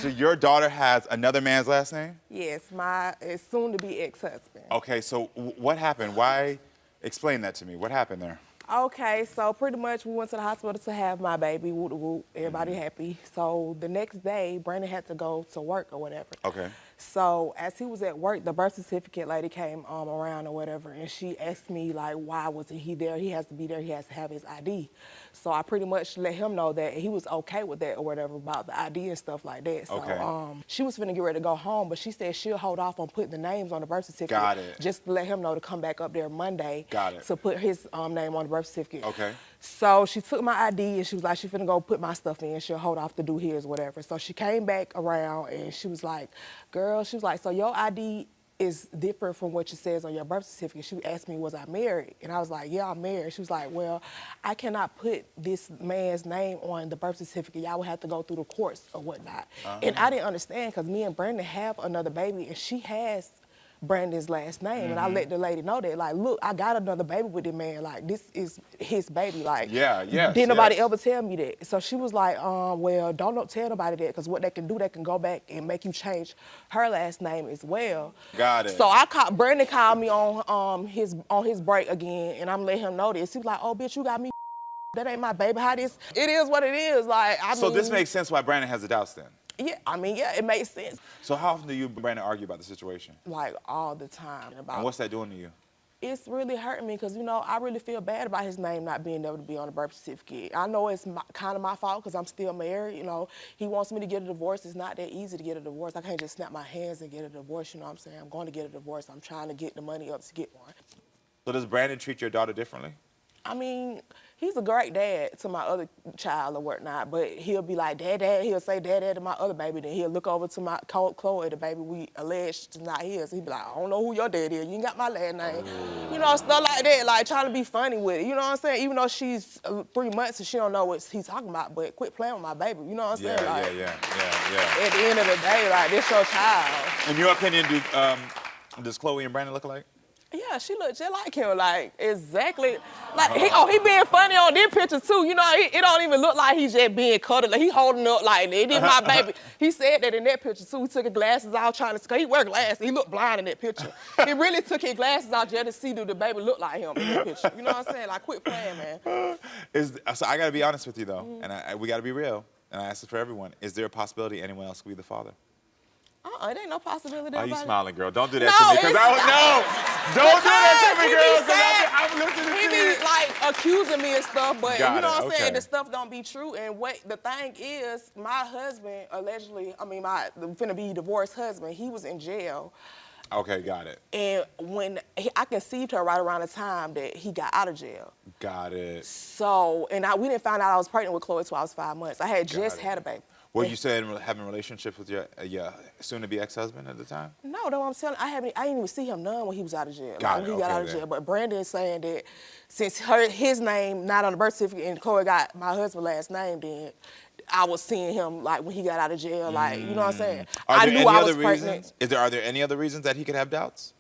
So your daughter has another man's last name? Yes, my soon-to-be ex-husband. Okay, so what happened? Why? Explain that to me. What happened there? Okay, so pretty much we went to the hospital to have my baby, whoop whoop, everybody happy. So the next day, Brandon had to go to work or whatever. Okay. So as he was at work, the birth certificate lady came around or whatever, and she asked me, like, why wasn't he there? He has to be there, he has to have his ID. So I pretty much let him know that he was okay with that or whatever about the ID and stuff like that. So Okay. she was finna get ready to go home, but she said she'll hold off on putting the names on the birth certificate. Got it. Just to let him know to come back up there Monday. Got it. To put his name on the birth certificate. Okay. So she took my ID and she was like, she finna go put my stuff in. She'll hold off to do his, whatever. So she came back around and she was like, girl, she was like, so your ID is different from what it says on your birth certificate. She asked me, was I married? And I was like, yeah, I'm married. She was like, well, I cannot put this man's name on the birth certificate. Y'all would have to go through the courts or whatnot. And I didn't understand because me and Brandon have another baby and she has Brandon's last name, and I let the lady know that, like, look, I got another baby with this man, like, this is his baby, like, didn't nobody ever tell me that. So she was like, well, don't tell nobody that, because what they can do, they can go back and make you change her last name as well. Got it. So Brandon called me on his break again, and I'm letting him know this. He was like, oh, bitch, you got me, that ain't my baby, how this, it is what it is, like, I mean. So this makes sense why Brandon has the doubts then? Yeah, I mean, yeah, it makes sense. So how often do you and Brandon argue about the situation? Like, all the time. And what's that doing to you? It's really hurting me because, you know, I really feel bad about his name not being able to be on the birth certificate. I know it's kind of my fault because I'm still married, you know. He wants me to get a divorce. It's not that easy to get a divorce. I can't just snap my hands and get a divorce, you know what I'm saying? I'm going to get a divorce. I'm trying to get the money up to get one. So does Brandon treat your daughter differently? I mean, he's a great dad to my other child or whatnot, but he'll be like, dad, dad. He'll say, dad, dad to my other baby. Then he'll look over to my Chloe, the baby we alleged is not his. He'll be like, I don't know who your dad is. You ain't got my last name. You know, stuff like that, like trying to be funny with it. You know what I'm saying? Even though she's 3 months and she don't know what he's talking about, but quit playing with my baby. You know what I'm saying? Like, yeah. At the end of the day, like, this your child. In your opinion, does Chloe and Brandon look alike? Yeah, she look just like him, like, exactly. Like, he being funny on this picture, too. You know, it don't even look like he's just being cuddled. Like, he holding up like, it is my baby. He said that in that picture, too. He took his glasses out trying to, he wear glasses. He looked blind in that picture. He really took his glasses out just to see do the baby look like him in that picture. You know what I'm saying? Like, quit playing, man. So I got to be honest with you, though, and we got to be real, and I ask this for everyone. Is there a possibility anyone else could be the father? It ain't no possibility. Are you smiling, girl? Don't do that No, to me. Don't do that to me, girl. I'm listening he to be you. like accusing me and stuff, but Got you know it, what I'm saying? okay. The stuff don't be true. And what the thing is, my husband allegedly, my finna be divorced husband, he was in jail. Okay, got it. And when I conceived her right around the time that he got out of jail. Got it. So, and we didn't find out I was pregnant with Chloe till I was 5 months. I had just had a baby. Were you saying having relationships with your soon-to-be ex-husband at the time? No, what I'm telling I didn't even see him none when he was out of jail. Got it, when he got out of jail. But Brandon is saying that since his name not on the birth certificate and Chloe got my husband's last name, then I was seeing him like when he got out of jail, like, you know what I'm saying? I knew I was pregnant. Are there any other reasons that he could have doubts?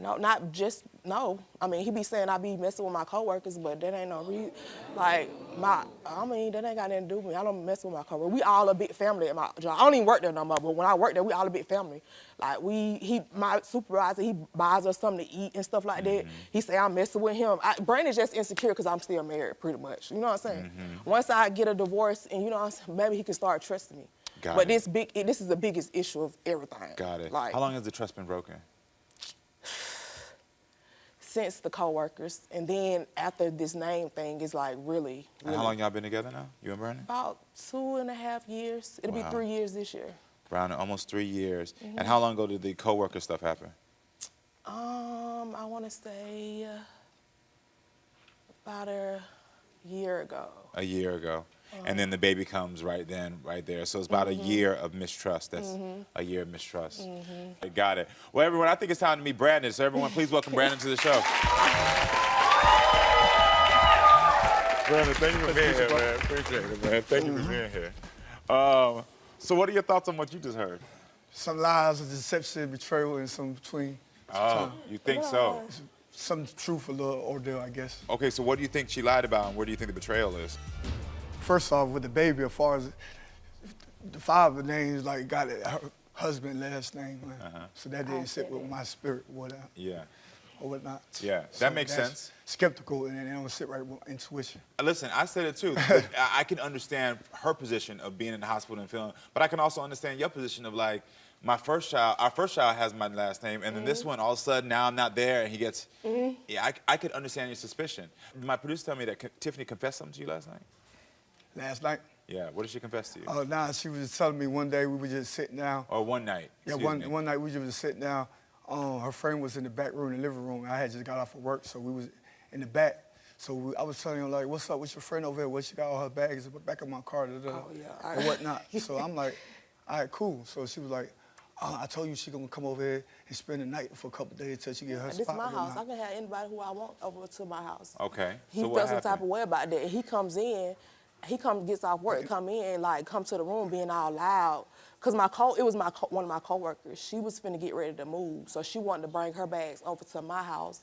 No, not just, no. I mean, he be saying I be messing with my coworkers, but that ain't no reason. Like, that ain't got nothing to do with me. I don't mess with my coworkers. We all a big family at my job. I don't even work there no more, but when I work there, we all a big family. Like, my supervisor, he buys us something to eat and stuff like that. He say I'm messing with him. Brandon's just insecure because I'm still married, pretty much. You know what I'm saying? Once I get a divorce and, you know what I'm saying, maybe he can start trusting me. But this is the biggest issue of everything. Got it. Like, how long has the trust been broken? Since the co-workers, and then after this name thing is like really. And how long y'all been together now, you and Brandon? About 2.5 years. It'll be 3 years this year. Around almost 3 years. And how long ago did the co-worker stuff happen? I want to say about a year ago. A year ago. And then the baby comes right there. So it's about a year of mistrust. That's a year of mistrust. Got it. Well, everyone, I think it's time to meet Brandon. So everyone, please welcome Brandon to the show. Brandon, thank you for being here, man. Appreciate it, man. Thank you for being here. So what are your thoughts on what you just heard? Some lies, deception, betrayal, and some between. Oh, you think so? Some truth, a little ordeal, I guess. Okay, so what do you think she lied about, and where do you think the betrayal is? First off, with the baby, as far as the father names like got her husband last name, man. So that didn't sit with my spirit or whatever. Yeah. Or whatnot. Yeah, So that makes that's sense. Skeptical, and they don't sit right with intuition. Listen, I said it too. I can understand her position of being in the hospital and feeling, but I can also understand your position of like, our first child has my last name, and then this one, all of a sudden, now I'm not there, and he gets, yeah, I could understand your suspicion. My producer told me that Tiffany confessed something to you last night? Last night? Yeah, what did she confess to you? Oh, nah, she was just telling me one day we were just sitting down. Or one night? Yeah, one night we just sitting down. Her friend was in the back room, in the living room. I had just got off of work, so we was in the back. So I was telling her, like, what's up with your friend over here? Well, she got all her bags in the back of my car, and whatnot. So I'm like, all right, cool. So she was like, I told you she gonna come over here and spend the night for a couple of days until she get her spot. This is my house. I can have anybody who I want over to my house. Okay. He felt some type of way about that. He comes in, gets off work, come in, like, come to the room being all loud. Cause it was one of my coworkers. She was finna get ready to move, so she wanted to bring her bags over to my house,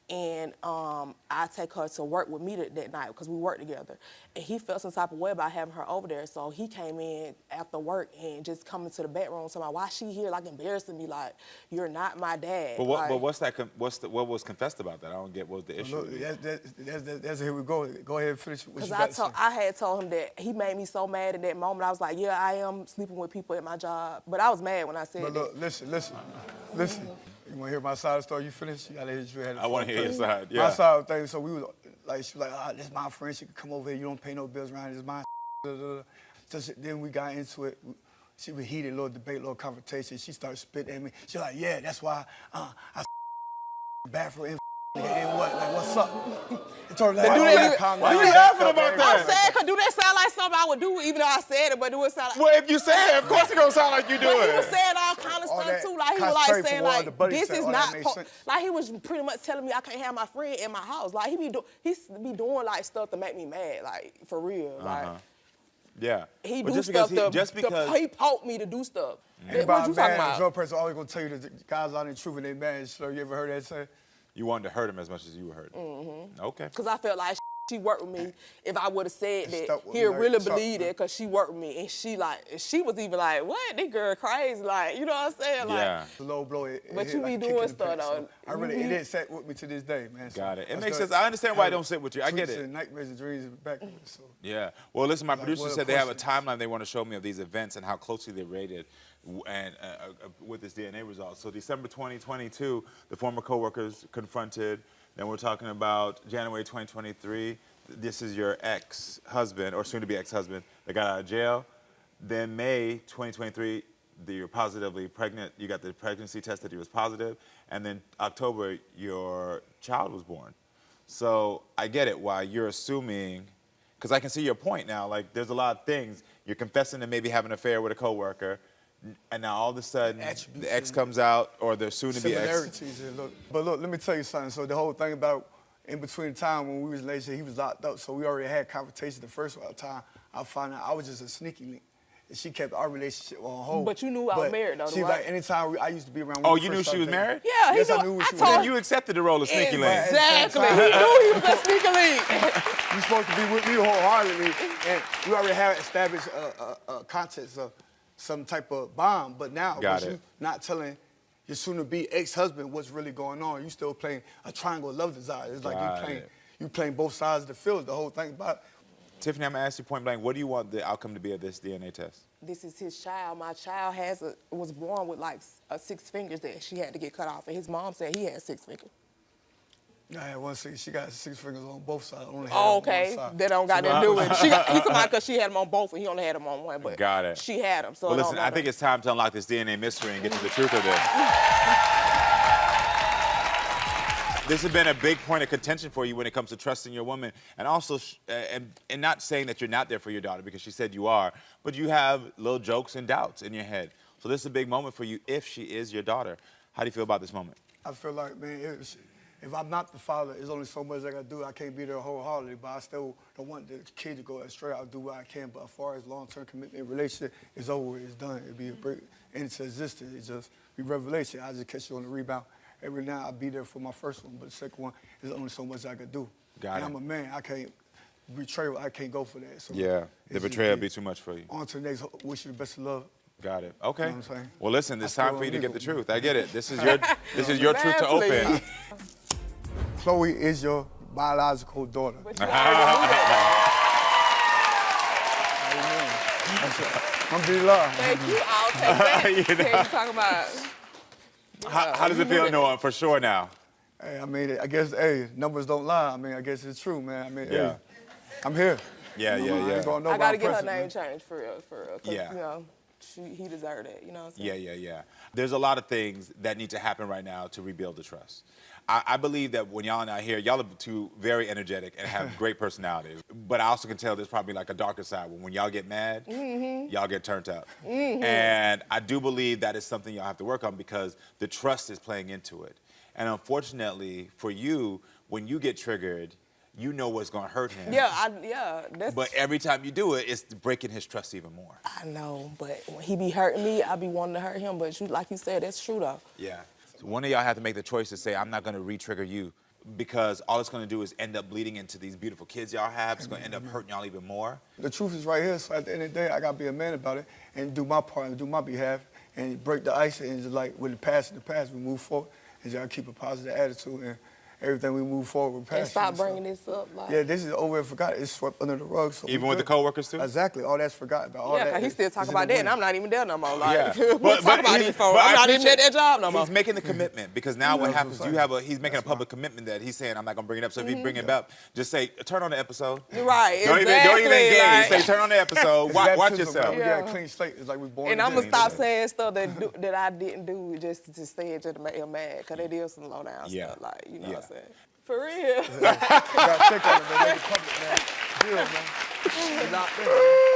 and I take her to work with me that night because we worked together. And he felt some type of way about having her over there, so he came in after work and just come into the bedroom, saying, "Why she here, like embarrassing me, like you're not my dad." But what was confessed about that? I don't get what was the issue. Look, that's here we go. Go ahead and finish what you got to say. I had told him that he made me so mad at that moment. I was like, yeah, I am sleeping with people at my job, but I was mad when I said that. Look, listen. You want to hear my side of the story? You finished? You got to hear your head. I want to hear your side, yeah. My side of things, so we was like, she was like, this is my friend. She could come over here. You don't pay no bills around here. This is my So then we got into it. She was heated, little debate, little confrontation. She started spitting at me. She was like, yeah, that's why I bathroom and what? Like, what's up? It told her, like, why are you laughing about that? I'm saying, cause do that sound like something I would do, even though I said it, but do it sound like... Well, if you say that, of course it gonna sound like you do it. But he was saying all kind of stuff too. Like, he was like saying, like, this is not... Like, he was pretty much telling me I can't have my friend in my house. Like, he be doing, like, stuff to make me mad, like, for real. Like, yeah. He do stuff he poked me to do stuff. What you talking about? A drug person always gonna tell you that the guys out in truth and they mad. So you ever heard that say? You wanted to hurt him as much as you were hurting. Okay. Because I felt like she worked with me. If I would have said that, he'd really believe that because she worked with me. And she was even like, what? This girl crazy. Like, you know what I'm saying? Like, yeah. The low blow. But you be doing stuff, though. It didn't sit with me to this day, man. So got it. It makes sense. I understand why it don't sit with you. I get it. Nightmares and dreams back. So. Yeah. Well, listen, my producer said they have a timeline they want to show me of these events and how closely they're rated and with this DNA result. So December 2022, the former co-workers confronted. Then we're talking about January 2023. This is your ex-husband, or soon-to-be ex-husband, that got out of jail. Then May 2023, you're positively pregnant. You got the pregnancy test that he was positive. And then October, your child was born. So I get it why you're assuming, because I can see your point now. Like, there's a lot of things. You're confessing to maybe having an affair with a coworker, and now all of a sudden, the ex comes out, or the soon-to-be ex. But look, let me tell you something. So the whole thing about in between the time when we was in relationship, he was locked up, so we already had conversations the first time. I found out I was just a sneaky link. And she kept our relationship on hold. But you knew I was married, though, She like, anytime I used to be around. Oh, you knew she was married? Yeah, yes, I knew she was married. Then you accepted the role of sneaky link. Exactly. He knew he was a sneaky link. You're supposed to be with me wholeheartedly, and we already have established a context of some type of bond. But now, with you not telling your soon-to-be ex-husband what's really going on, you still playing a triangle of love desire. It's like you playing both sides of the field. The whole thing about it. Tiffany, I'm gonna ask you point blank. What do you want the outcome to be of this DNA test? This is his child. My child was born with like 6 fingers that she had to get cut off, and his mom said he had 6 fingers. I had 1 finger. She got 6 fingers on both sides. Only had on one side. That don't got nothing to do with it. He's talking about because she had them on both, and he only had them on one. But got it. She had them. So well, listen, I think it's time to unlock this DNA mystery and get to the truth of this. This has been a big point of contention for you when it comes to trusting your woman, and also, and not saying that you're not there for your daughter because she said you are, but you have little jokes and doubts in your head. So this is a big moment for you if she is your daughter. How do you feel about this moment? I feel like, man, if I'm not the father, there's only so much I gotta do. I can't be there wholeheartedly, but I still don't want the kid to go astray. I'll do what I can, but as far as long-term commitment, relationship, it's over, it's done. It'll be a break into existence. It just be revelation. I just catch you on the rebound. Every now I'll be there for my first one, but the second one, there's only so much I could do. Got it. I'm a man. I can't betrayal, I can't go for that. So Yeah, the it's just betrayal be too much for you. On to the next. Wish you the best of luck. Got it. Okay. You know what I'm saying? Well, listen, it's I time feel for you to get the illegal. truth. I get it. This is your truth to Exactly. open. Chloe is your biological daughter. But you already knew that. Alhamdulillah. Thank you. I'll take that. You know? Here you talking about. How does it feel knowing for sure now? Hey, I mean, I guess, hey, numbers don't lie. I mean, I guess it's true, man. I mean, Yeah. hey, I'm here. Yeah, I ain't yeah. going I gotta nowhere. get her I'm name pressing, changed for real, 'cause, Yeah. you know, he deserved it. You know what I'm saying? Yeah. There's a lot of things that need to happen right now to rebuild the trust. I believe that when y'all are not here, y'all are two very energetic and have great personalities. But I also can tell there's probably like a darker side when y'all get mad, y'all get turned up. And I do believe that is something y'all have to work on because the trust is playing into it. And unfortunately for you, when you get triggered, you know what's gonna hurt him. That's. But every time you do it, it's breaking his trust even more. I know, but when he be hurting me, I be wanting to hurt him. But like you said, that's true though. Yeah. So one of y'all have to make the choice to say, I'm not gonna re-trigger you because all it's gonna do is end up bleeding into these beautiful kids y'all have. It's gonna end up hurting y'all even more. The truth is right here, so at the end of the day, I gotta be a man about it and do my part and do my behalf and break the ice and just like with the past in the past, we move forward and just gotta keep a positive attitude and everything we move forward with passion. And stop so- bringing this up. Like, Yeah, this is over and forgot. It's swept under the rug. So Even we with the good. coworkers too? Exactly. All that's forgotten about. All yeah, that 'cause he still is talking in the about that, and wind. I'm not even there no more. Like, Yeah. we'll talk about these folks. but I'm I not even at appreciate- that job no more. He's making the commitment because now what That's happens, what I'm saying. he's making a public commitment that he's saying, I'm not gonna bring it up. So if he bring it up, just say, turn on the episode. Right, Don't even exactly, engage. like- Say, turn on the episode. It's watch baptism, yourself. man. We Yeah. got a clean slate. It's like we born And I'm again. gonna stop saying stuff that I didn't do just to say it just to make him mad, because it is some low down Yeah. stuff, like, you know Yeah. what I'm saying? For real. We got to check on it, man. Make it public, man. Deal, man. We locked in, man.